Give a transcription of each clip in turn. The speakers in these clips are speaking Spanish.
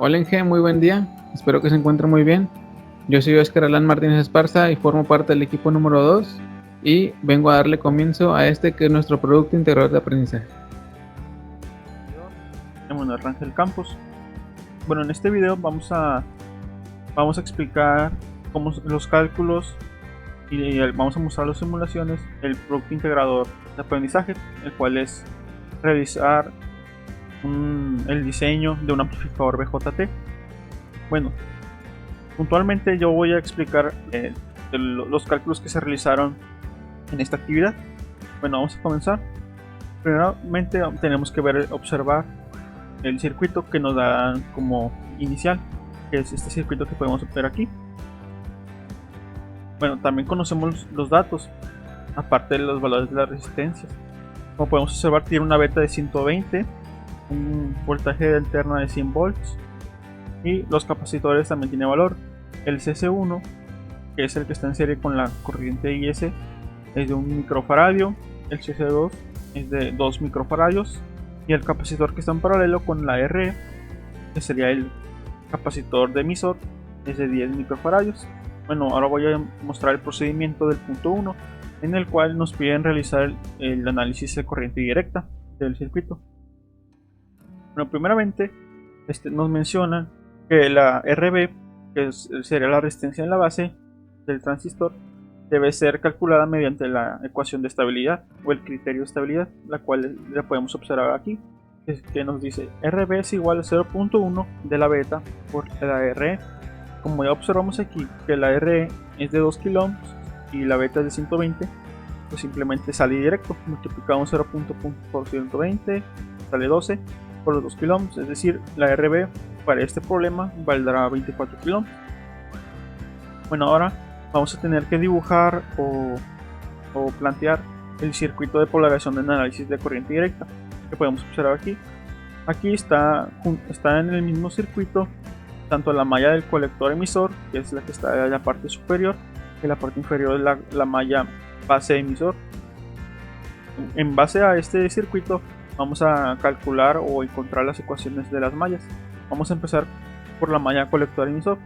Hola Inge, muy buen día. Espero que se encuentre muy bien. Yo soy Oscar Alan Martínez Esparza y formo parte del equipo número 2 y vengo a darle comienzo a este que es nuestro producto integrador de aprendizaje. Emanuel Rangel Campos. Bueno, en este video vamos a explicar cómo los cálculos y vamos a mostrar las simulaciones del producto integrador de aprendizaje, el cual es realizar el diseño de un amplificador BJT. Bueno, puntualmente yo voy a explicar los cálculos que se realizaron en esta actividad. Bueno, vamos a comenzar. Primeramente tenemos que observar el circuito que nos da como inicial, que es este circuito que podemos ver aquí. Bueno, también conocemos los datos, aparte de los valores de las resistencias. Como podemos observar, tiene una beta de 120, un voltaje de alterna de 100 volts y los capacitores también tienen valor. El CC1, que es el que está en serie con la corriente IS, es de 1 microfaradio. El CC2 es de 2 microfaradios y el capacitor que está en paralelo con la RE, que sería el capacitor de emisor, es de 10 microfaradios. Bueno, ahora voy a mostrar el procedimiento del punto 1, en el cual nos piden realizar el análisis de corriente directa del circuito. Bueno, primeramente nos menciona que la RB, que sería la resistencia en la base del transistor, debe ser calculada mediante la ecuación de estabilidad o el criterio de estabilidad, la cual la podemos observar aquí, que nos dice RB es igual a 0.1 de la beta por la RE. Como ya observamos aquí que la RE es de 2 kΩ y la beta es de 120, pues simplemente sale directo. Multiplicamos 0.1 por 120, sale 12 por los 2 kΩ, es decir, la RB para este problema valdrá 24 kΩ. Bueno, ahora vamos a tener que dibujar o plantear el circuito de polarización de análisis de corriente directa, que podemos observar aquí. Aquí está en el mismo circuito tanto la malla del colector emisor, que es la que está en la parte superior, que la parte inferior es la malla base emisor. En base a este circuito vamos a calcular o encontrar las ecuaciones de las mallas. Vamos a empezar por la malla colector emisor.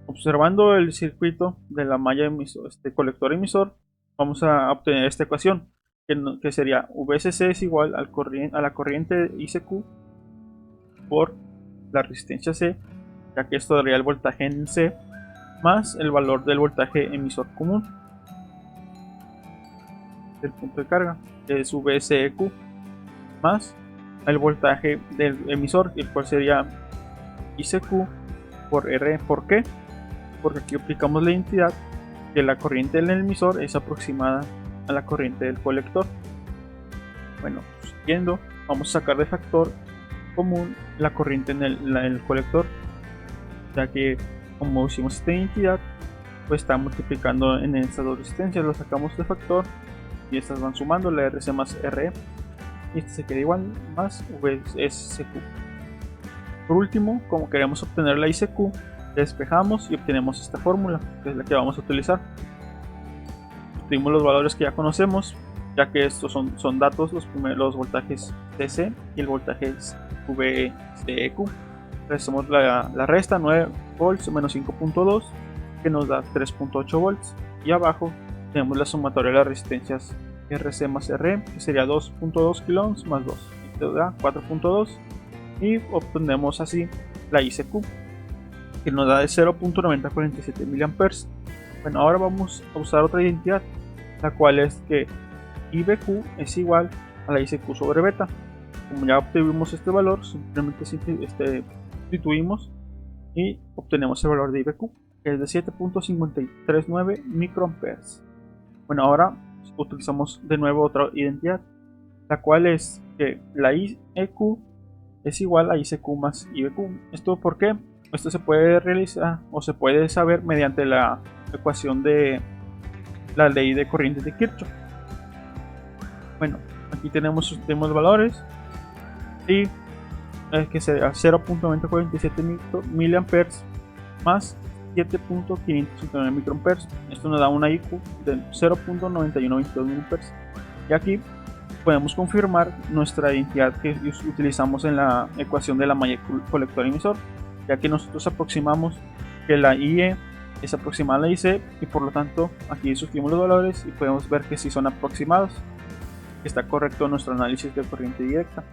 Observando el circuito de la malla emisor, colector emisor, vamos a obtener esta ecuación, que sería VCC es igual a la corriente ICQ por la resistencia C, ya que esto daría el voltaje en C, más el valor del voltaje emisor común del punto de carga, que es VCEQ, más el voltaje del emisor, el cual sería ICQ por R. ¿Por qué? Porque aquí aplicamos la identidad que la corriente del emisor es aproximada a la corriente del colector. Bueno, siguiendo, vamos a sacar de factor común la corriente en el colector, ya que como hicimos esta identidad, pues está multiplicando en estas dos resistencias. Lo sacamos de factor y estas van sumando, la RC más RE, y este se queda igual, más VSQ. Por último, como queremos obtener la ICQ, despejamos y obtenemos esta fórmula, que es la que vamos a utilizar. Obtenemos los valores que ya conocemos, ya que estos son datos, los voltajes DC y el voltaje VCEQ. Hacemos la resta, 9 volts menos 5.2, que nos da 3.8 volts, y abajo tenemos la sumatoria de las resistencias RC más RE, que sería 2.2 kΩ más 2, esto da 4.2, y obtenemos así la ICQ, que nos da de 0.9047 mA. Bueno, ahora vamos a usar otra identidad, la cual es que IBQ es igual a la ICQ sobre beta. Como ya obtuvimos este valor, simplemente sustituimos y obtenemos el valor de IBQ, que es de 7.539 microamperes. Bueno, ahora utilizamos de nuevo otra identidad, la cual es que la IEQ es igual a ICQ más IBQ. ¿Esto por qué? Esto se puede realizar o se puede saber mediante la ecuación de la ley de corrientes de Kirchhoff. Bueno, aquí tenemos valores y que sería 0.9047 mA más 7.559 microamperes. Esto nos da una IQ de 0.9122 mA. Y aquí podemos confirmar nuestra identidad que utilizamos en la ecuación de la malla colector emisor, ya que nosotros aproximamos que la IE es aproximada a la IC y por lo tanto aquí sustituimos los valores y podemos ver que si son aproximados, que está correcto nuestro análisis de corriente directa.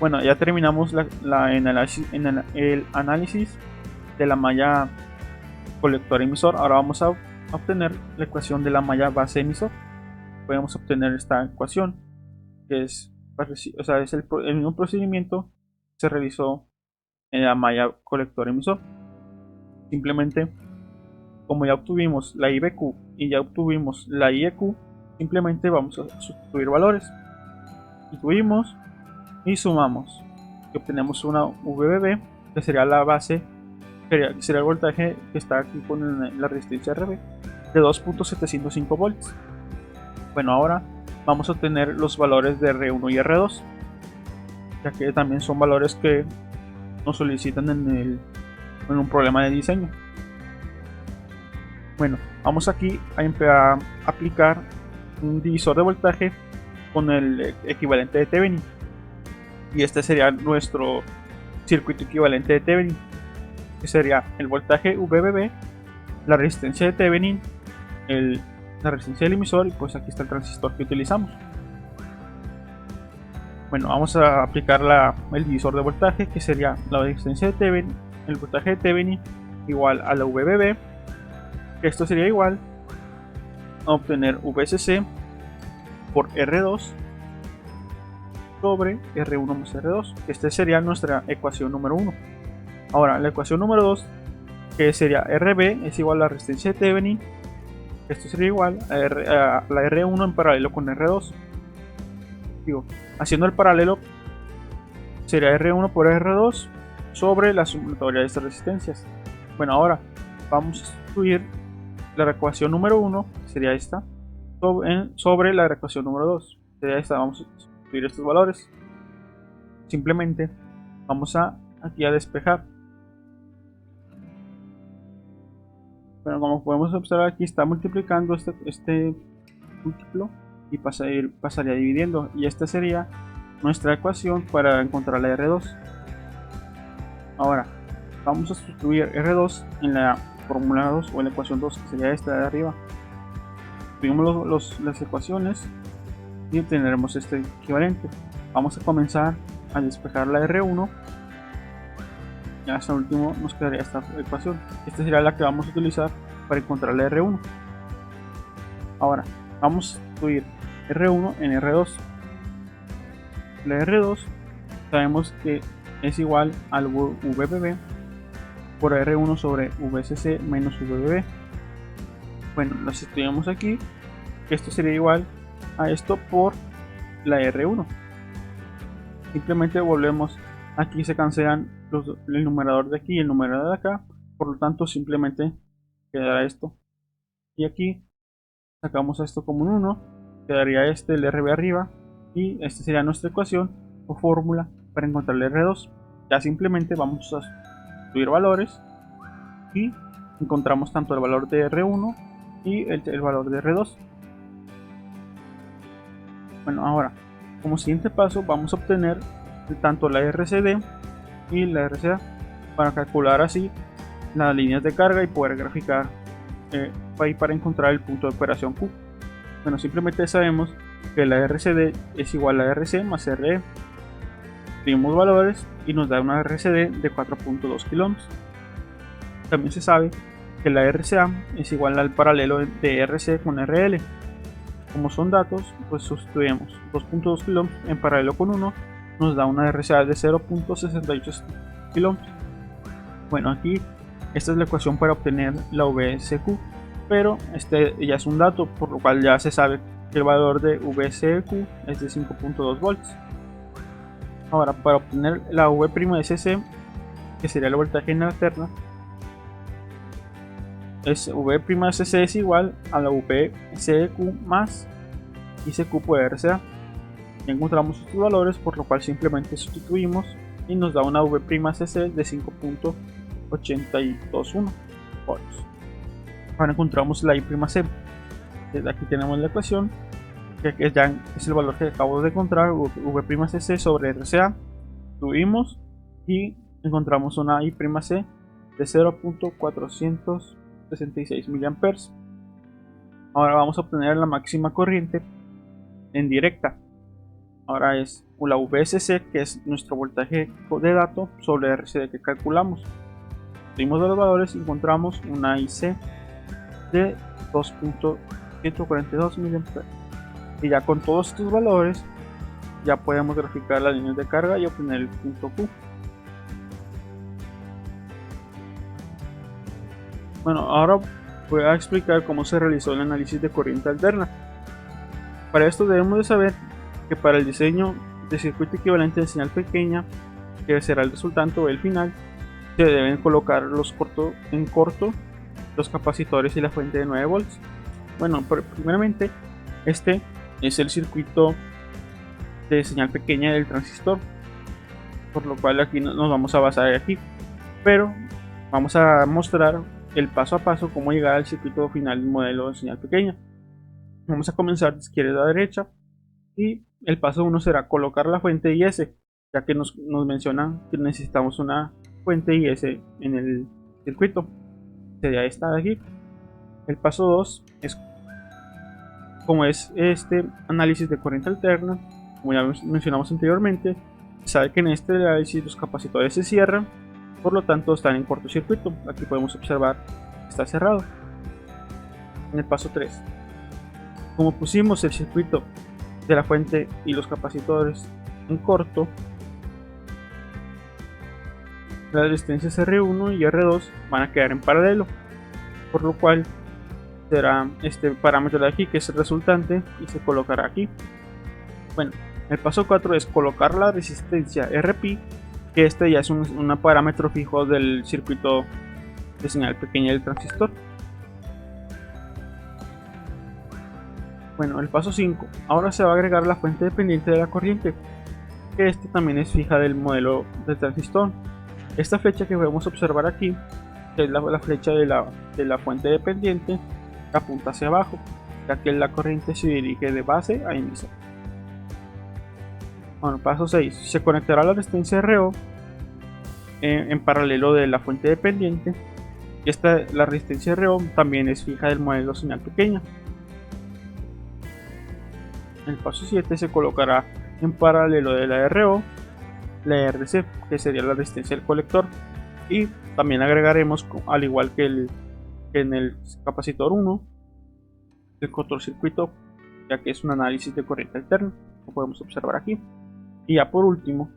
Bueno, ya terminamos el análisis de la malla colector emisor. Ahora vamos a obtener la ecuación de la malla base emisor. Podemos obtener esta ecuación, que es, es el mismo procedimiento que se realizó en la malla colector emisor. Simplemente, como ya obtuvimos la IBQ y ya obtuvimos la IEQ, simplemente vamos a sustituir valores. Sustituimos y sumamos y obtenemos una VBB, que sería la base, sería el voltaje que está aquí con la resistencia RB de 2.705 volts. Bueno, ahora vamos a obtener los valores de R1 y R2, ya que también son valores que nos solicitan en un problema de diseño. Bueno, vamos aquí a aplicar un divisor de voltaje con el equivalente de Thevenin, y este sería nuestro circuito equivalente de Thevenin, que sería el voltaje VBB, la resistencia de Thevenin, la resistencia del emisor, y pues aquí está el transistor que utilizamos. Bueno, vamos a aplicar el divisor de voltaje, que sería la resistencia de Thevenin, el voltaje de Thevenin igual a la VBB, que esto sería igual a obtener VCC por R2 sobre R1 más R2. Esta sería nuestra ecuación número 1. Ahora, la ecuación número 2, que sería RB es igual a la resistencia de Thevenin. Esto sería igual a la R1 en paralelo con R2. Haciendo el paralelo, sería R1 por R2 sobre la sumatoria de estas resistencias. Bueno, ahora vamos a sustituir la ecuación número 1, que sería esta, sobre la ecuación número 2, sería esta. Vamos a sustituir estos valores. Simplemente vamos aquí a despejar. Bueno, como podemos observar, aquí está multiplicando este múltiplo y pasaría dividiendo, y esta sería nuestra ecuación para encontrar la R2. Ahora vamos a sustituir R2 en la fórmula 2 o en la ecuación 2, que sería esta de arriba. Subimos las ecuaciones y obtendremos este equivalente. Vamos a comenzar a despejar la R1 y hasta el último nos quedaría esta ecuación. Esta sería la que vamos a utilizar para encontrar la R1. Ahora vamos a sustituir R1 en R2. La R2 sabemos que es igual al VBB por R1 sobre VCC menos VBB. Bueno, lo sustituimos aquí, que esto sería igual a esto por la R1. Simplemente volvemos, aquí se cancelan el numerador de aquí y el numerador de acá, por lo tanto simplemente quedará esto, y aquí sacamos esto como un 1, quedaría el RB arriba, y esta sería nuestra ecuación o fórmula para encontrar el R2. Ya simplemente vamos a sustituir valores y encontramos tanto el valor de R1 y el valor de R2. Bueno, ahora como siguiente paso vamos a obtener tanto la RCD y la RCA para calcular así las líneas de carga y poder graficar para encontrar el punto de operación Q. Bueno, simplemente sabemos que la RCD es igual a RC más RE. Subimos valores y nos da una RCD de 4.2 kΩ. También se sabe que la RCA es igual al paralelo de RC con RL. Como son datos, pues sustituimos 2.2 kΩ en paralelo con 1, nos da una RCA de 0.68 kΩ. Bueno, aquí esta es la ecuación para obtener la VSQ, pero este ya es un dato, por lo cual ya se sabe que el valor de VSQ es de 5.2 volts. Ahora, para obtener la V'SC, que sería el voltaje en la alterna, V'SC es igual a la VSQ más ICQ por RCA. Ya encontramos estos valores, por lo cual simplemente sustituimos y nos da una V'SC de 5.821 volts. Ahora encontramos la I'C. Desde aquí tenemos la ecuación que ya es el valor que acabo de encontrar, V'C sobre RCA. Subimos y encontramos una I'C de 0.466 mA. Ahora vamos a obtener la máxima corriente en directa. Ahora es la VSC, que es nuestro voltaje de dato, sobre RCD que calculamos. Subimos los valores y encontramos una IC de 2.142 mA. Y ya con todos estos valores ya podemos graficar las líneas de carga y obtener el punto Q. Bueno, ahora voy a explicar cómo se realizó el análisis de corriente alterna. Para esto debemos de saber que para el diseño de circuito equivalente de señal pequeña, que será el resultante o el final, se deben colocar en corto los capacitores y la fuente de 9 volts. Bueno, primeramente este es el circuito de señal pequeña del transistor, por lo cual aquí nos vamos a basar aquí, pero vamos a mostrar el paso a paso cómo llegar al circuito final del modelo de señal pequeña. Vamos a comenzar de izquierda a derecha y el paso 1 será colocar la fuente IS, ya que nos mencionan que necesitamos una fuente IS en el circuito, sería esta de aquí. El paso 2 es como es este análisis de corriente alterna. Como ya mencionamos anteriormente, sabe que en este análisis los capacitores se cierran, por lo tanto están en cortocircuito. Aquí podemos observar que está cerrado. En el paso 3, como pusimos el circuito de la fuente y los capacitores en corto, las resistencias R1 y R2 van a quedar en paralelo, por lo cual será este parámetro de aquí, que es el resultante, y se colocará aquí. Bueno, el paso 4 es colocar la resistencia RP, que este ya es un parámetro fijo del circuito de señal pequeña del transistor. Bueno, el paso 5, ahora se va a agregar la fuente dependiente de la corriente, que este también es fija del modelo del transistor. Esta flecha que podemos observar aquí, que es la flecha de la fuente dependiente, apunta hacia abajo, ya que la corriente se dirige de base a emisor. Bueno, paso 6, se conectará la resistencia RO en paralelo de la fuente dependiente, y la resistencia RO también es fija del modelo señal pequeña. En el paso 7 se colocará en paralelo de la RO la RC, que sería la resistencia del colector, y también agregaremos, al igual que en el capacitor 1, el cortocircuito, ya que es un análisis de corriente alterna, como podemos observar aquí. Y ya por último,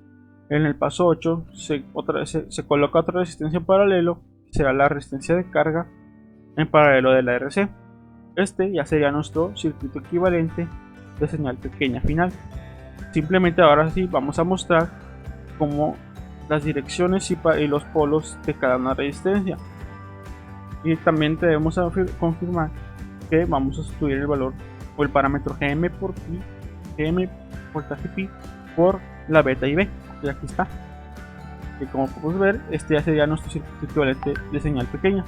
en el paso 8 se coloca otra resistencia en paralelo, que será la resistencia de carga en paralelo de la RC. Este ya sería nuestro circuito equivalente de señal pequeña final. Simplemente ahora sí vamos a mostrar cómo las direcciones y los polos de cada una resistencia, y también debemos confirmar que vamos a sustituir el valor o el parámetro GM por pi, GM voltaje pi por la beta y B, y aquí está. Y como podemos ver, este ya sería nuestro circuito equivalente de señal pequeña.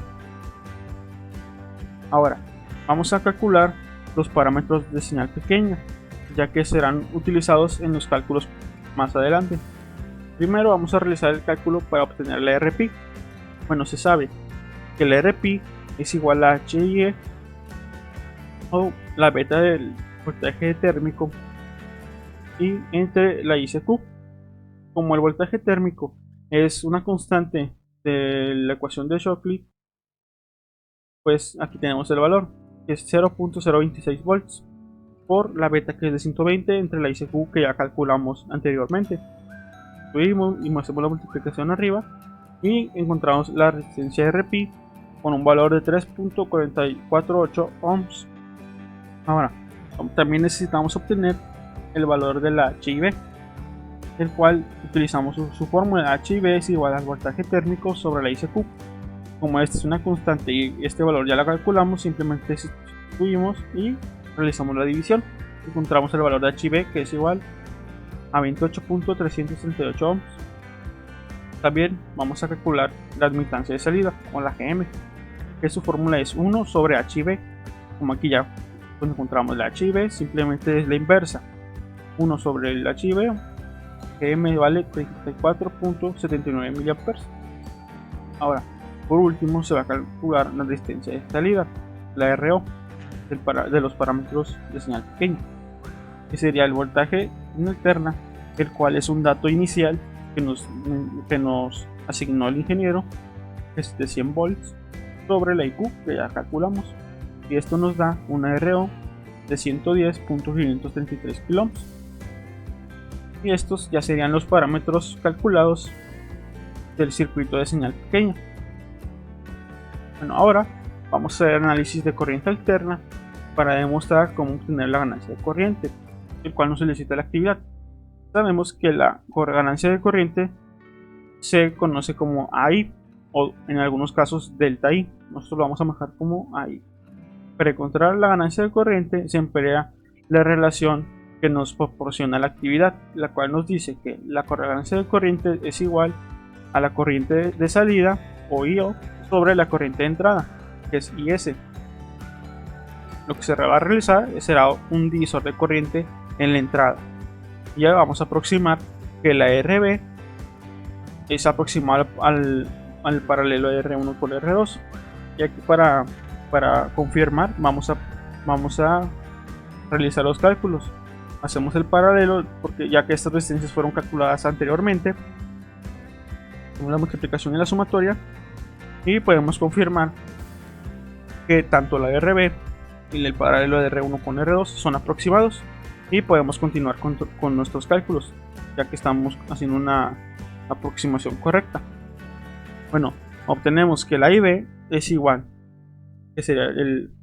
Ahora vamos a calcular los parámetros de señal pequeña, ya que serán utilizados en los cálculos más adelante. Primero vamos a realizar el cálculo para obtener la RP. Bueno, se sabe que la RP es igual a HIE o la beta del voltaje térmico y entre la ICQ. Como el voltaje térmico es una constante de la ecuación de Shockley, pues aquí tenemos el valor, que es 0.026 volts por la beta, que es de 120, entre la ICQ que ya calculamos anteriormente. Subimos y hacemos la multiplicación arriba y encontramos la resistencia RP con un valor de 3.448 ohms. Ahora también necesitamos obtener el valor de la HIV, el cual utilizamos su fórmula. HIV es igual al voltaje térmico sobre la ICQ. Como esta es una constante y este valor ya la calculamos, simplemente sustituimos y realizamos la división. Encontramos el valor de HIV, que es igual a 28.368 ohms. También vamos a calcular la admitancia de salida, o la GM, que su fórmula es 1 sobre HIV. Como aquí ya Cuando encontramos la H y B, simplemente es la inversa. 1 sobre el H y B, que M vale 34.79 mA. Ahora, por último, se va a calcular la resistencia de salida, la RO, de los parámetros de señal pequeña, que sería el voltaje en alterna, el cual es un dato inicial que nos asignó el ingeniero, que es de 100 volts, sobre la IQ que ya calculamos, y esto nos da una RO de 110.533 kΩ. Y estos ya serían los parámetros calculados del circuito de señal pequeña. Bueno, ahora vamos a hacer análisis de corriente alterna para demostrar cómo obtener la ganancia de corriente, el cual nos solicita la actividad. Sabemos que la ganancia de corriente se conoce como AI, o en algunos casos delta I. Nosotros lo vamos a marcar como AI. Para encontrar la ganancia de corriente se emplea la relación que nos proporciona la actividad, la cual nos dice que la ganancia de corriente es igual a la corriente de salida, o IO, sobre la corriente de entrada, que es IS. Lo que se va a realizar será un divisor de corriente en la entrada. Ya vamos a aproximar que la RB es aproximada al paralelo de R1 por R2. Y aquí para confirmar vamos a realizar los cálculos. Hacemos el paralelo, porque ya que estas resistencias fueron calculadas anteriormente, hacemos la multiplicación y la sumatoria, y podemos confirmar que tanto la RB y el paralelo de R1 con R2 son aproximados, y podemos continuar con nuestros cálculos, ya que estamos haciendo una aproximación correcta. Bueno, obtenemos que la IB es igual, que sería el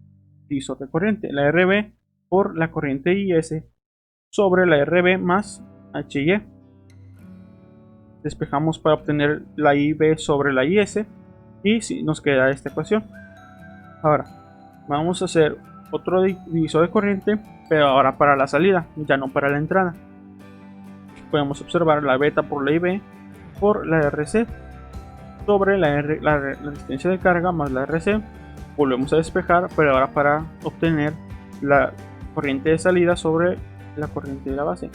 divisor de corriente, la RB por la corriente IS sobre la RB más HY. Despejamos para obtener la IB sobre la IS, y si nos queda esta ecuación. Ahora vamos a hacer otro divisor de corriente, pero ahora para la salida, ya no para la entrada. Podemos observar la beta por la IB por la RC sobre la resistencia de carga más la RC. Volvemos a despejar, pero ahora para obtener la corriente de salida sobre la corriente de la base.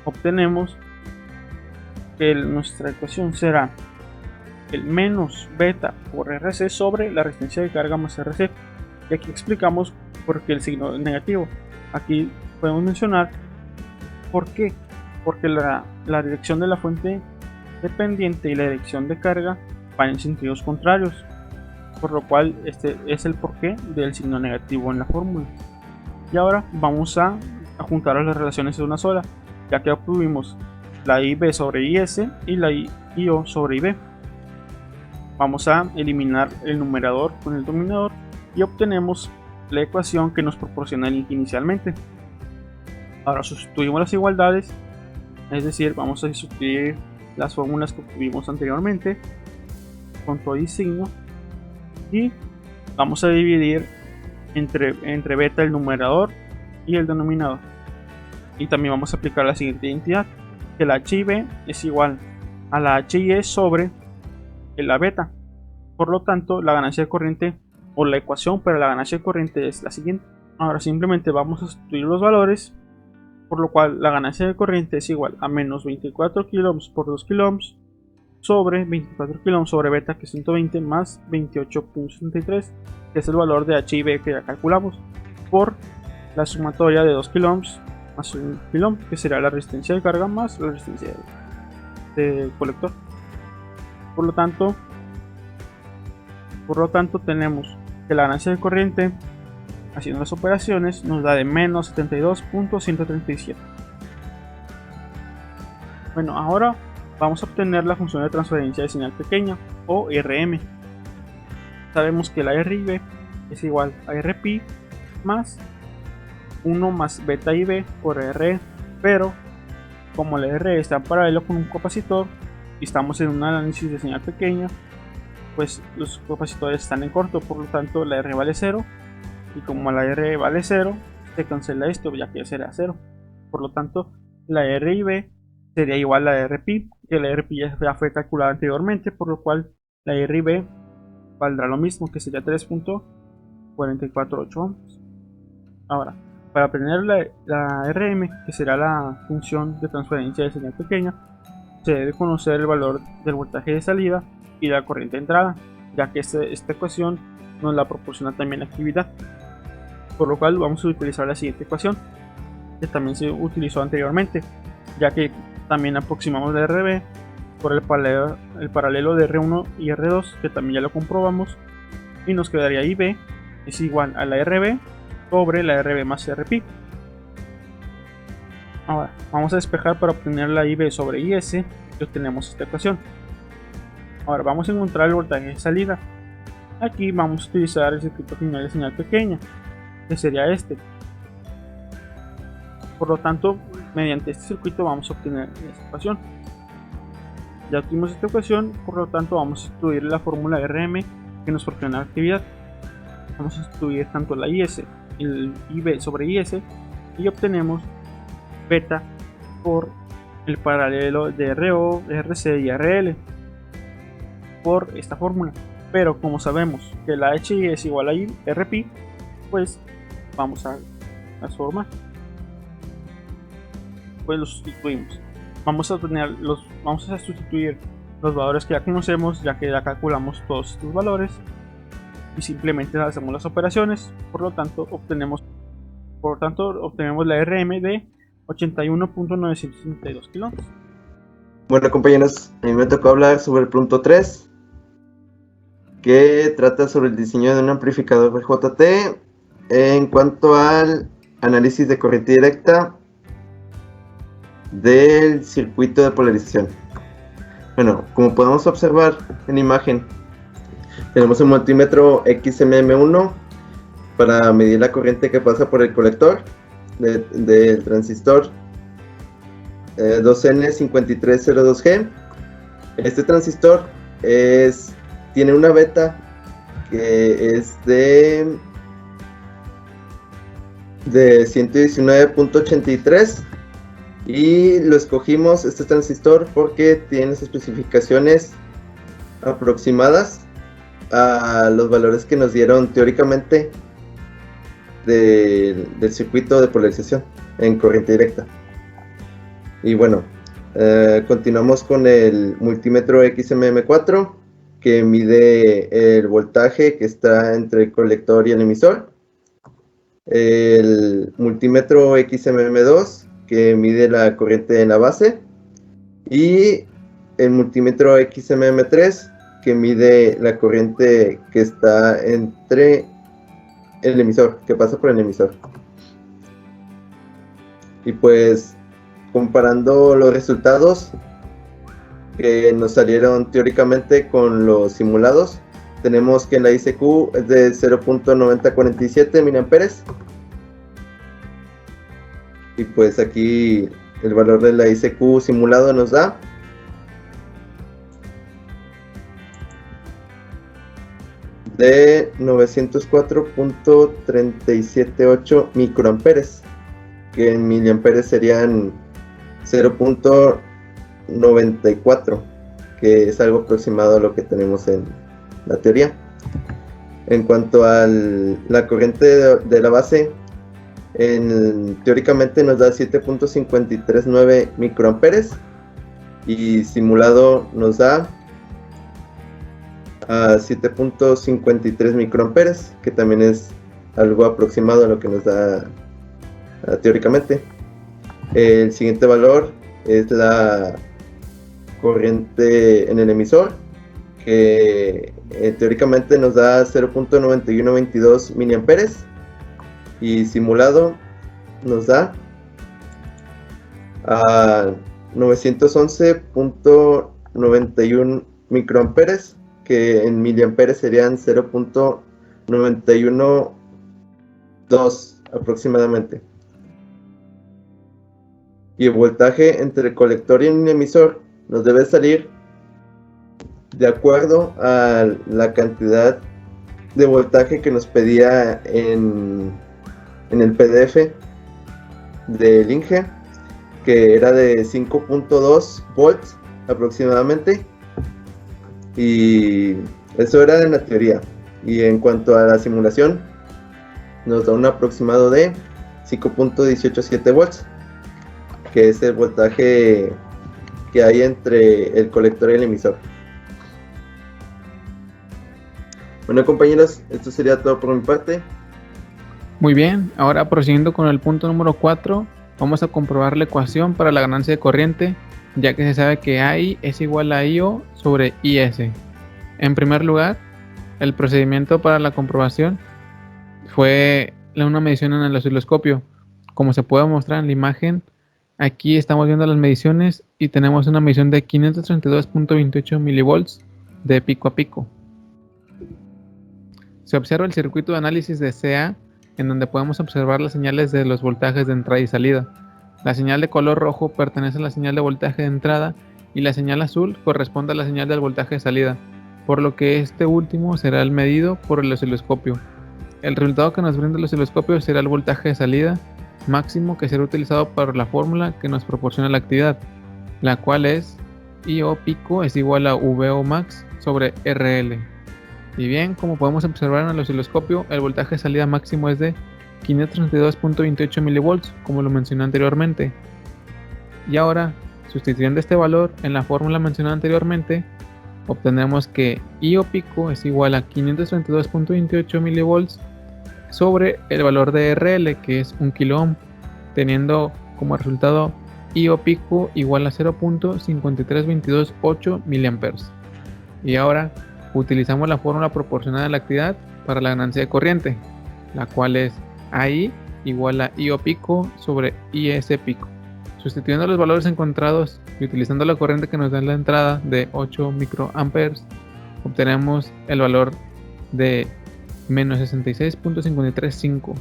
Obtenemos que nuestra ecuación será el menos beta por RC sobre la resistencia de carga más RC. Y aquí explicamos por qué el signo es negativo. Aquí podemos mencionar por qué. Porque la dirección de la fuente dependiente y la dirección de carga van en sentidos contrarios, por lo cual este es el porqué del signo negativo en la fórmula. Y ahora vamos a juntar las relaciones en una sola, ya que obtuvimos la IB sobre IS y la IO sobre IB. Vamos a eliminar el numerador con el denominador y obtenemos la ecuación que nos proporciona el link inicialmente. Ahora sustituimos las igualdades, es decir, vamos a sustituir las fórmulas que obtuvimos anteriormente con todo y signo, y vamos a dividir entre beta el numerador y el denominador. Y también vamos a aplicar la siguiente identidad, que la HIB es igual a la HIE sobre la beta. Por lo tanto, la ganancia de corriente, o la ecuación para la ganancia de corriente, es la siguiente. Ahora simplemente vamos a sustituir los valores, por lo cual la ganancia de corriente es igual a menos 24 kΩ por 2 kΩ sobre 24 kΩ sobre beta, que es 120, más 28.73, que es el valor de HIB que ya calculamos, por la sumatoria de 2 kΩ más 1 kΩ, que será la resistencia de carga más la resistencia de colector. Por lo tanto tenemos que la ganancia de corriente, haciendo las operaciones, nos da de menos 72.137. Bueno, ahora vamos a obtener la función de transferencia de señal pequeña, o RM. Sabemos que la RIB es igual a RP más 1 más beta IB por R, pero como la R está en paralelo con un capacitor y estamos en un análisis de señal pequeña, pues los capacitores están en corto, por lo tanto la R vale 0, y como la R vale 0, se cancela esto, ya que será 0. Por lo tanto, la RIB sería igual a la RP, que la RP ya fue calculada anteriormente, por lo cual la RIB valdrá lo mismo, que sería 3.448 ohms. Ahora, para obtener la RM, que será la función de transferencia de señal pequeña, se debe conocer el valor del voltaje de salida y la corriente de entrada, ya que esta ecuación nos la proporciona también la actividad. Por lo cual vamos a utilizar la siguiente ecuación, que también se utilizó anteriormente, ya que también aproximamos la RB por el paralelo de R1 y R2, que también ya lo comprobamos, y nos quedaría IB es igual a la RB sobre la RB más RP. Ahora vamos a despejar para obtener la IB sobre IS y obtenemos esta ecuación. Ahora vamos a encontrar el voltaje de salida. Aquí vamos a utilizar el circuito final de señal pequeña, que sería este. Por lo tanto, mediante este circuito vamos a obtener esta ecuación. Ya obtuvimos esta ecuación, por lo tanto vamos a sustituir la fórmula RM que nos proporciona la actividad. Vamos a sustituir tanto la IS y el IB sobre IS y obtenemos beta por el paralelo de RO, RC y RL por esta fórmula. Pero como sabemos que la HI es igual a RP, pues vamos a transformar. Pues lo sustituimos. Vamos a sustituir los valores que ya conocemos, ya que ya calculamos todos estos valores, y simplemente hacemos las operaciones. Por lo tanto obtenemos la RM de 81.962 kilómetros. Bueno, compañeros, a mí me tocó hablar sobre el punto 3, que trata sobre el diseño de un amplificador VJT en cuanto al análisis de corriente directa del circuito de polarización. Bueno, como podemos observar en la imagen, tenemos un multímetro XMM1 para medir la corriente que pasa por el colector del transistor 2N5302G. Este transistor tiene una beta que es de 119.83, y lo escogimos este transistor porque tiene las especificaciones aproximadas a los valores que nos dieron teóricamente del circuito de polarización en corriente directa. Y bueno, continuamos con el multímetro XMM4, que mide el voltaje que está entre el colector y el emisor. El multímetro XMM2, que mide la corriente en la base. Y el multímetro XMM3, que mide la corriente que está entre el emisor, que pasa por el emisor. Y pues, comparando los resultados que nos salieron teóricamente con los simulados, tenemos que en la ICQ es de 0.9047 mA. Y pues aquí el valor de la ICQ simulado nos da de 904.378 microamperes, que en miliamperes serían 0.94, que es algo aproximado a lo que tenemos en la teoría. En cuanto a la corriente de la base, teóricamente nos da 7.539 microamperes, y simulado nos da a 7.53 microamperes, que también es algo aproximado a lo que nos da teóricamente. El siguiente valor es la corriente en el emisor, que teóricamente nos da 0.9122 miliamperes, y simulado nos da a 911.91 microamperes, que en miliamperes serían 0.912 aproximadamente. Y el voltaje entre el colector y el emisor nos debe salir de acuerdo a la cantidad de voltaje que nos pedía en el PDF del Inge, que era de 5.2 volts aproximadamente, y eso era en la teoría. Y en cuanto a la simulación, nos da un aproximado de 5.187 volts, que es el voltaje que hay entre el colector y el emisor. Bueno, compañeros, esto sería todo por mi parte. Muy bien, ahora prosiguiendo con el punto número 4, vamos a comprobar la ecuación para la ganancia de corriente, ya que se sabe que AI es igual a IO sobre IS. En primer lugar, el procedimiento para la comprobación fue una medición en el osciloscopio. Como se puede mostrar en la imagen, aquí estamos viendo las mediciones y tenemos una medición de 532.28 milivolts de pico a pico. Se observa el circuito de análisis de CA, en donde podemos observar las señales de los voltajes de entrada y salida. La señal de color rojo pertenece a la señal de voltaje de entrada y la señal azul corresponde a la señal del voltaje de salida, por lo que este último será el medido por el osciloscopio. El resultado que nos brinda el osciloscopio será el voltaje de salida máximo, que será utilizado para la fórmula que nos proporciona la actividad, la cual es IO pico es igual a VO max sobre RL. Y bien, como podemos observar en el osciloscopio, el voltaje de salida máximo es de 532.28 milivolts, como lo mencioné anteriormente. Y ahora, sustituyendo este valor en la fórmula mencionada anteriormente, obtendremos que IO pico es igual a 532.28 milivolts sobre el valor de RL, que es 1 kilo ohm, teniendo como resultado IO pico igual a 0.53228 miliamperes. Y ahora utilizamos la fórmula proporcionada a la actividad para la ganancia de corriente, la cual es AI igual a IO pico sobre IS pico. Sustituyendo los valores encontrados y utilizando la corriente que nos da en la entrada de 8 microamperes, obtenemos el valor de menos 66.535.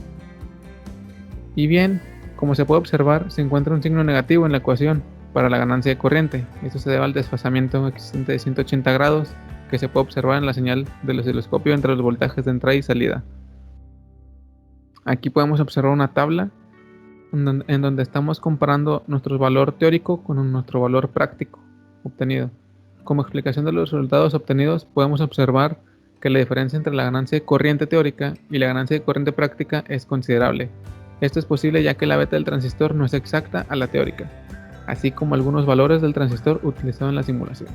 Y bien, como se puede observar, se encuentra un signo negativo en la ecuación para la ganancia de corriente. Esto se debe al desfasamiento existente de 180 grados que se puede observar en la señal del osciloscopio entre los voltajes de entrada y salida. Aquí podemos observar una tabla en donde estamos comparando nuestro valor teórico con nuestro valor práctico obtenido. Como explicación de los resultados obtenidos, podemos observar que la diferencia entre la ganancia de corriente teórica y la ganancia de corriente práctica es considerable. Esto es posible ya que la beta del transistor no es exacta a la teórica, así como algunos valores del transistor utilizado en la simulación.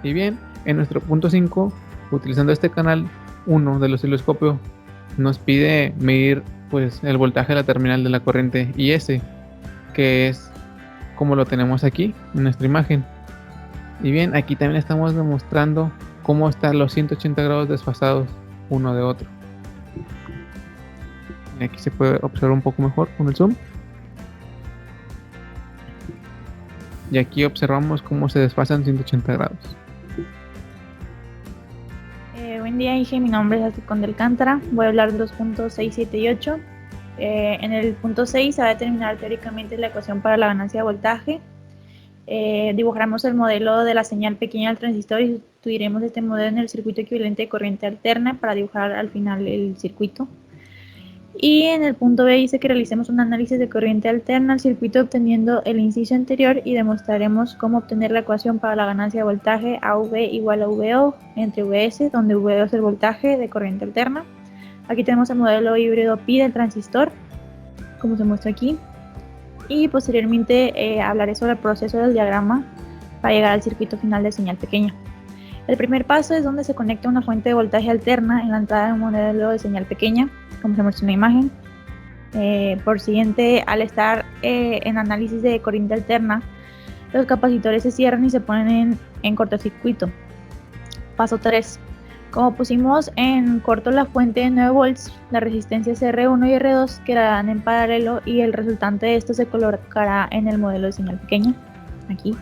Y bien, en nuestro punto 5, utilizando este canal 1 del osciloscopio, nos pide medir el voltaje de la terminal de la corriente IS, que es como lo tenemos aquí en nuestra imagen. Y bien, aquí también estamos demostrando cómo están los 180 grados desfasados uno de otro. Y aquí se puede observar un poco mejor con el zoom. Y aquí observamos cómo se desfasan 180 grados. Buen día, Ige. Mi nombre es Aticón del Alcántara. Voy a hablar de los puntos 6, 7 y 8. En el punto 6 se va a determinar teóricamente la ecuación para la ganancia de voltaje. Dibujaremos el modelo de la señal pequeña del transistor y sustituiremos este modelo en el circuito equivalente de corriente alterna para dibujar al final el circuito. Y en el punto B dice que realicemos un análisis de corriente alterna al circuito obteniendo el inciso anterior y demostraremos cómo obtener la ecuación para la ganancia de voltaje AV igual a VO entre VS, donde VO es el voltaje de corriente alterna. Aquí tenemos el modelo híbrido pi del transistor, como se muestra aquí. Y posteriormente hablaré sobre el proceso del diagrama para llegar al circuito final de señal pequeña. El primer paso es donde se conecta una fuente de voltaje alterna en la entrada de un modelo de señal pequeña, como se muestra en la imagen. Por siguiente, al estar en análisis de corriente alterna, los capacitores se cierran y se ponen en cortocircuito. Paso 3. Como pusimos en corto la fuente de 9 volts, las resistencias R1 y R2 quedarán en paralelo y el resultante de esto se colocará en el modelo de señal pequeña, aquí.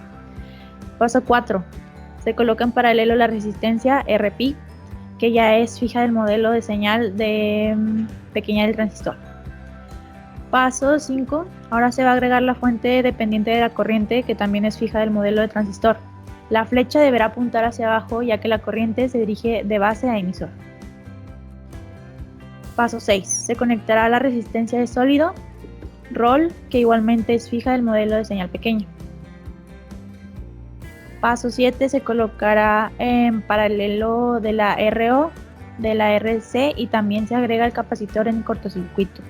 Paso 4. Se coloca en paralelo la resistencia Rpi, que ya es fija del modelo de señal pequeña del transistor. Paso 5. Ahora se va a agregar la fuente dependiente de la corriente, que también es fija del modelo de transistor. La flecha deberá apuntar hacia abajo, ya que la corriente se dirige de base a emisor. Paso 6. Se conectará la resistencia de sólido, ROL, que igualmente es fija del modelo de señal pequeña. Paso 7. Se colocará en paralelo de la RO de la RC y también se agrega el capacitor en cortocircuito.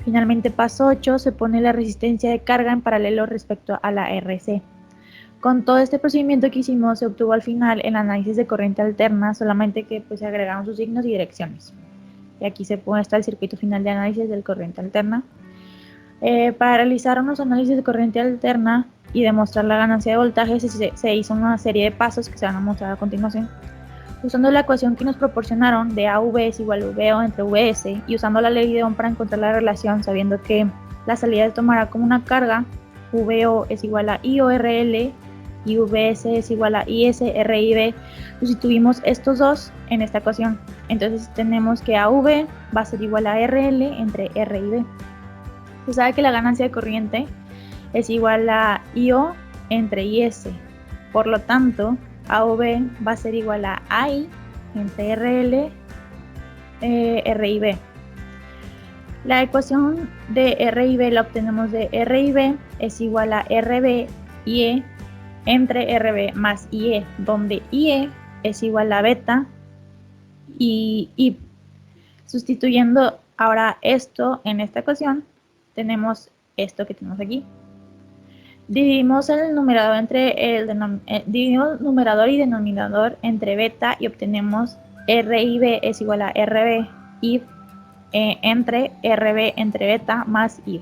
Finalmente, paso 8, se pone la resistencia de carga en paralelo respecto a la RC. Con todo este procedimiento que hicimos, se obtuvo al final el análisis de corriente alterna, solamente que pues, se agregaron sus signos y direcciones. Y aquí se muestra el circuito final de análisis de corriente alterna. Para realizar unos análisis de corriente alterna y demostrar la ganancia de voltaje, se hizo una serie de pasos que se van a mostrar a continuación. Usando la ecuación que nos proporcionaron de AV es igual a VO entre VS y usando la ley de Ohm para encontrar la relación, sabiendo que la salida se tomará como una carga, VO es igual a IORL y VS es igual a ISRIB, sustituimos estos dos en esta ecuación. Entonces tenemos que AV va a ser igual a RL entre RIB. Se sabe que la ganancia de corriente es igual a IO entre IS. Por lo tanto, AOV va a ser igual a AI entre RL, RIB. La ecuación de RIB la obtenemos de RIB es igual a RB IE entre RB más IE, donde IE es igual a beta y I. Sustituyendo ahora esto en esta ecuación, tenemos esto que tenemos aquí. Dividimos el numerador dividimos numerador y denominador entre beta y obtenemos RIB es igual a RB I entre RB entre beta más I.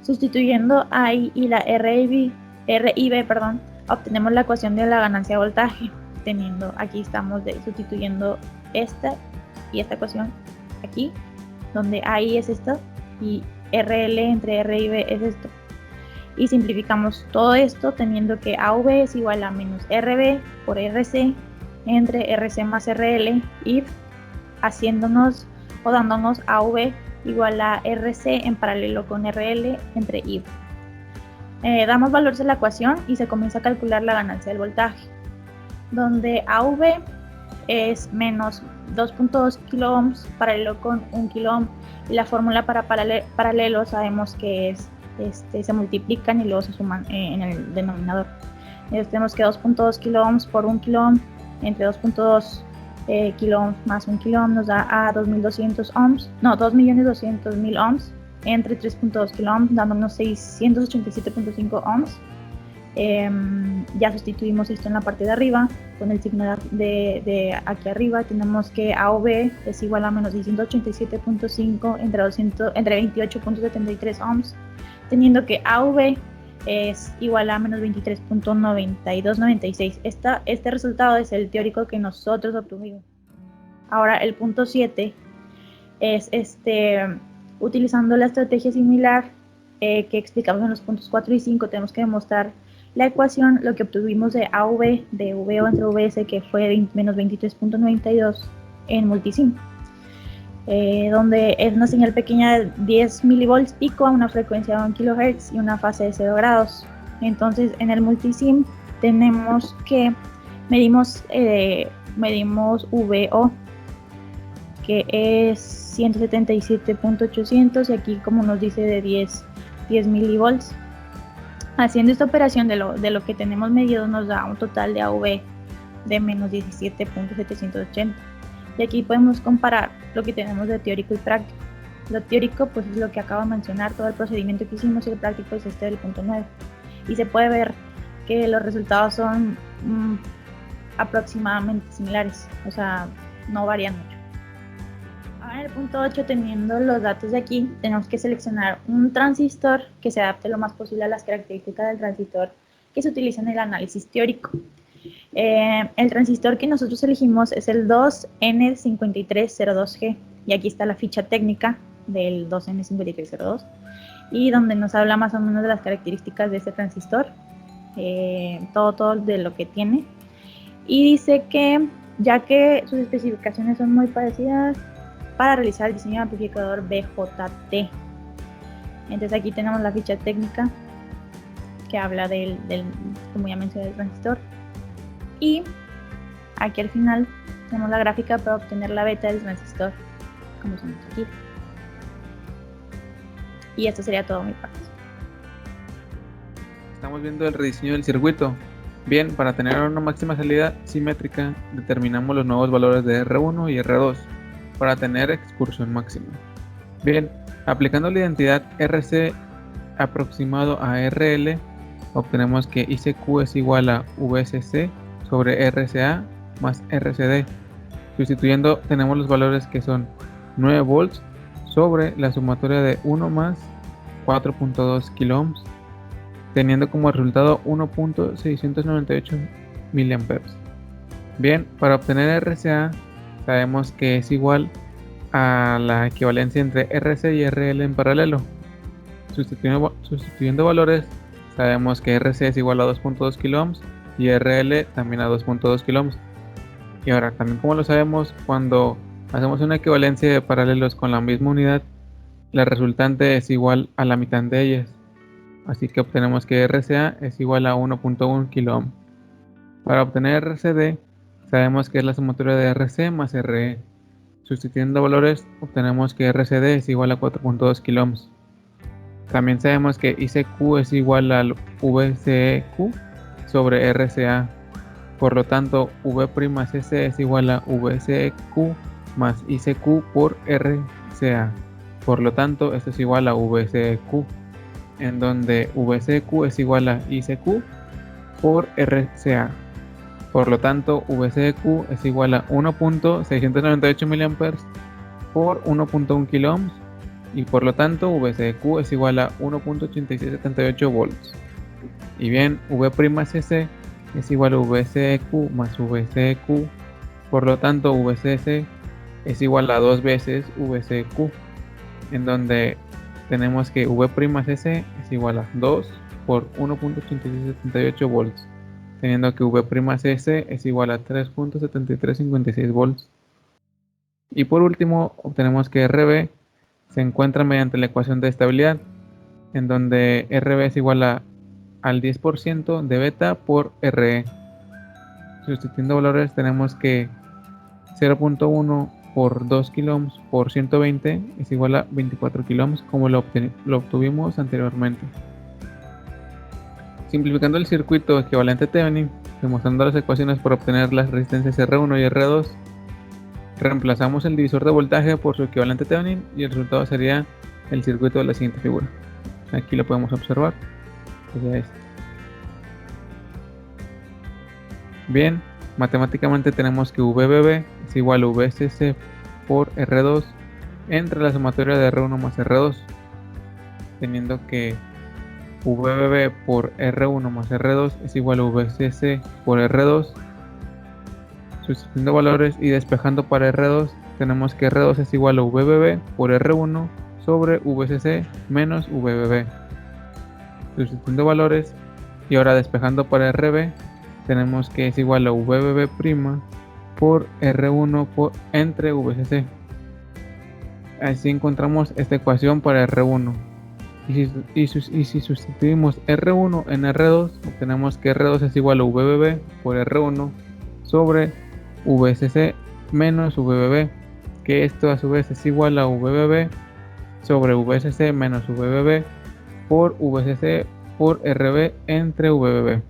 Sustituyendo AI y la RIB, obtenemos la ecuación de la ganancia de voltaje. Aquí estamos sustituyendo esta y esta ecuación aquí, donde AI es esto y RL entre RIB es esto. Y simplificamos todo esto teniendo que AV es igual a menos RB por RC entre RC más RL y haciéndonos o dándonos AV igual a RC en paralelo con RL entre I. Damos valores a la ecuación y se comienza a calcular la ganancia del voltaje, donde AV es menos 2.2 kiloohms paralelo con 1 kiloohm y la fórmula para paralelo sabemos que es se multiplican y luego se suman en el denominador. Entonces tenemos que 2.2 kiloohms por 1 kiloohm entre 2.2 kiloohms más 1 kiloohm nos da a 2.200 ohms, no, 2.200.000 ohms entre 3.2 kiloohms dándonos 687.5 ohms. Ya sustituimos esto en la parte de arriba con el signo de aquí arriba. Tenemos que AOV es igual a menos 687.5 entre 28.73 ohms, teniendo que AV es igual a menos 23.9296. Este resultado es el teórico que nosotros obtuvimos. Ahora el punto 7 es utilizando la estrategia similar que explicamos en los puntos 4 y 5, tenemos que demostrar la ecuación, lo que obtuvimos de AV de VO entre VS, que fue menos 23.92 en multisim, donde es una señal pequeña de 10 milivolts pico a una frecuencia de 1 kHz y una fase de 0 grados. Entonces en el multisim tenemos que medimos VO, que es 177.800 y aquí como nos dice de 10 milivolts. Haciendo esta operación de lo que tenemos medido nos da un total de AV de menos 17.780. Y aquí podemos comparar lo que tenemos de teórico y práctico. Lo teórico pues es lo que acabo de mencionar, todo el procedimiento que hicimos, y el práctico es este del punto 9. Y se puede ver que los resultados son aproximadamente similares, o sea, no varían mucho. Ahora en el punto 8, teniendo los datos de aquí, tenemos que seleccionar un transistor que se adapte lo más posible a las características del transistor que se utiliza en el análisis teórico. El transistor que nosotros elegimos es el 2N5302G y aquí está la ficha técnica del 2N5302 y donde nos habla más o menos de las características de este transistor, todo de lo que tiene, y dice que ya que sus especificaciones son muy parecidas, para realizar el diseño de amplificador BJT. Entonces aquí tenemos la ficha técnica que habla como ya mencioné, del transistor, y aquí al final tenemos la gráfica para obtener la beta del transistor, como se muestra aquí. Y esto sería todo mi parte. Estamos viendo el rediseño del circuito. Bien, para tener una máxima salida simétrica, determinamos los nuevos valores de R1 y R2 para tener excursión máxima. Bien, aplicando la identidad RC aproximado a RL, obtenemos que ICQ es igual a VCC sobre RCA más RCD. Sustituyendo, tenemos los valores que son 9 volts sobre la sumatoria de 1 más 4.2 kilo ohms, teniendo como resultado 1.698 mA. Bien, para obtener RCA sabemos que es igual a la equivalencia entre RC y RL en paralelo. Sustituyendo valores, sabemos que RC es igual a 2.2 kilo ohms y RL también a 2.2 kilo ohms. Y ahora, también como lo sabemos, cuando hacemos una equivalencia de paralelos con la misma unidad, la resultante es igual a la mitad de ellas. Así que obtenemos que RCA es igual a 1.1 kilo ohm. Para obtener RCD, sabemos que es la sumatoria de RC más RE. Sustituyendo valores, obtenemos que RCD es igual a 4.2 kilo ohms. También sabemos que ICQ es igual al VCQ sobre RCA. Por lo tanto, V'CC es igual a VCQ más ICQ por RCA. Por lo tanto, esto es igual a VCQ, en donde VCQ es igual a ICQ por RCA. Por lo tanto, VCQ es igual a 1.698 mA por 1.1 kilo ohms, y por lo tanto VCQ es igual a 1.8678 volts. Y bien, V'CC es igual a VCQ más VCQ, por lo tanto VCC es igual a 2 veces VCQ, en donde tenemos que V'CC es igual a 2 por 1.8678 volts, teniendo que V'CC es igual a 3.7356 volts. Y por último, obtenemos que RB se encuentra mediante la ecuación de estabilidad, en donde RB es igual al 10% de beta por RE. Sustituyendo valores, tenemos que 0.1 por 2 kilo ohms por 120 es igual a 24 kilo ohms, como lo obtuvimos anteriormente. Simplificando el circuito equivalente Thevenin, demostrando las ecuaciones para obtener las resistencias R1 y R2, reemplazamos el divisor de voltaje por su equivalente Thevenin y el resultado sería el circuito de la siguiente figura. Aquí lo podemos observar. Bien, matemáticamente tenemos que VBB es igual a VCC por R2 entre la sumatoria de R1 más R2, teniendo que VBB por R1 más R2 es igual a VCC por R2. Sustituyendo valores y despejando para R2, tenemos que R2 es igual a VBB por R1 sobre VCC menos VBB. Sustituyendo valores y ahora despejando para RB, tenemos que es igual a VBB' por R1 entre VCC. Así encontramos esta ecuación para R1. Y si sustituimos R1 en R2, obtenemos que R2 es igual a VBB por R1 sobre VCC menos VBB, que esto a su vez es igual a VBB sobre VCC menos VBB por VCC por RB entre VBB,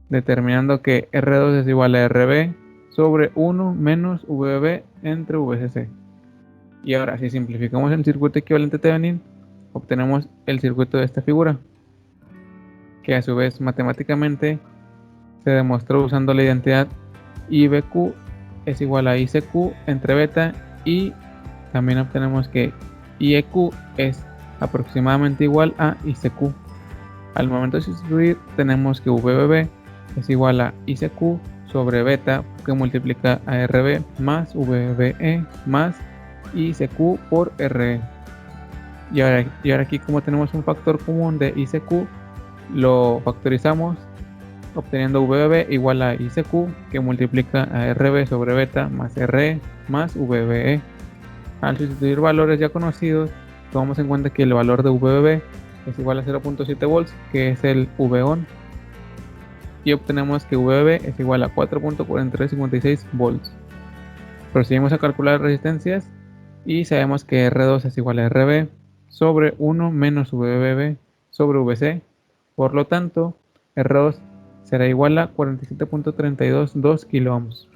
determinando que R2 es igual a RB sobre 1 menos VBB entre VCC. Y ahora, si simplificamos el circuito equivalente Thevenin, obtenemos el circuito de esta figura, que a su vez matemáticamente se demostró usando la identidad IBQ es igual a ICQ entre beta, y también obtenemos que IEQ es aproximadamente igual a ICQ. Al momento de sustituir, tenemos que VBB es igual a ICQ sobre beta, que multiplica a RB más VBE más ICQ por RE. Y ahora aquí, como tenemos un factor común de ICQ, lo factorizamos obteniendo VBB igual a ICQ, que multiplica a RB sobre beta más RE más VBE. Al sustituir valores ya conocidos, tomamos en cuenta que el valor de VBB es igual a 0.7 volts, que es el VON, y obtenemos que VB es igual a 4.4356 volts. Procedimos a calcular resistencias y sabemos que R2 es igual a RB sobre 1 menos VBB sobre VC. Por lo tanto, R2 será igual a 47.322 kiloohms.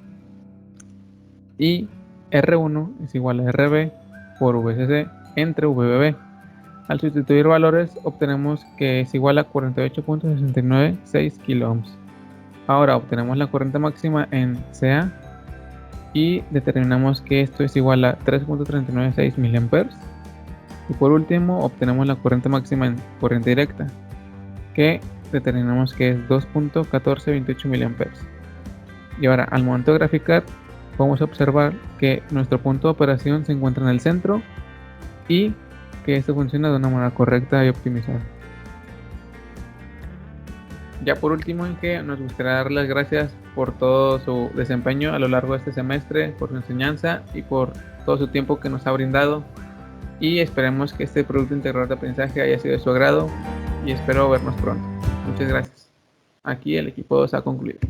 Y R1 es igual a RB por VCC entre VBB. Al sustituir valores obtenemos que es igual a 48.696 kiloohms. Ahora obtenemos la corriente máxima en CA y determinamos que esto es igual a 3.396 mA. Y por último obtenemos la corriente máxima en corriente directa, que determinamos que es 2.1428 mA. Y ahora al momento de graficar podemos observar que nuestro punto de operación se encuentra en el centro y que esto funciona de una manera correcta y optimizada. Ya por último, en que nos gustaría dar las gracias por todo su desempeño a lo largo de este semestre, por su enseñanza y por todo su tiempo que nos ha brindado, y esperemos que este producto integrador de aprendizaje haya sido de su agrado y espero vernos pronto. Muchas gracias. Aquí el equipo 2 ha concluido.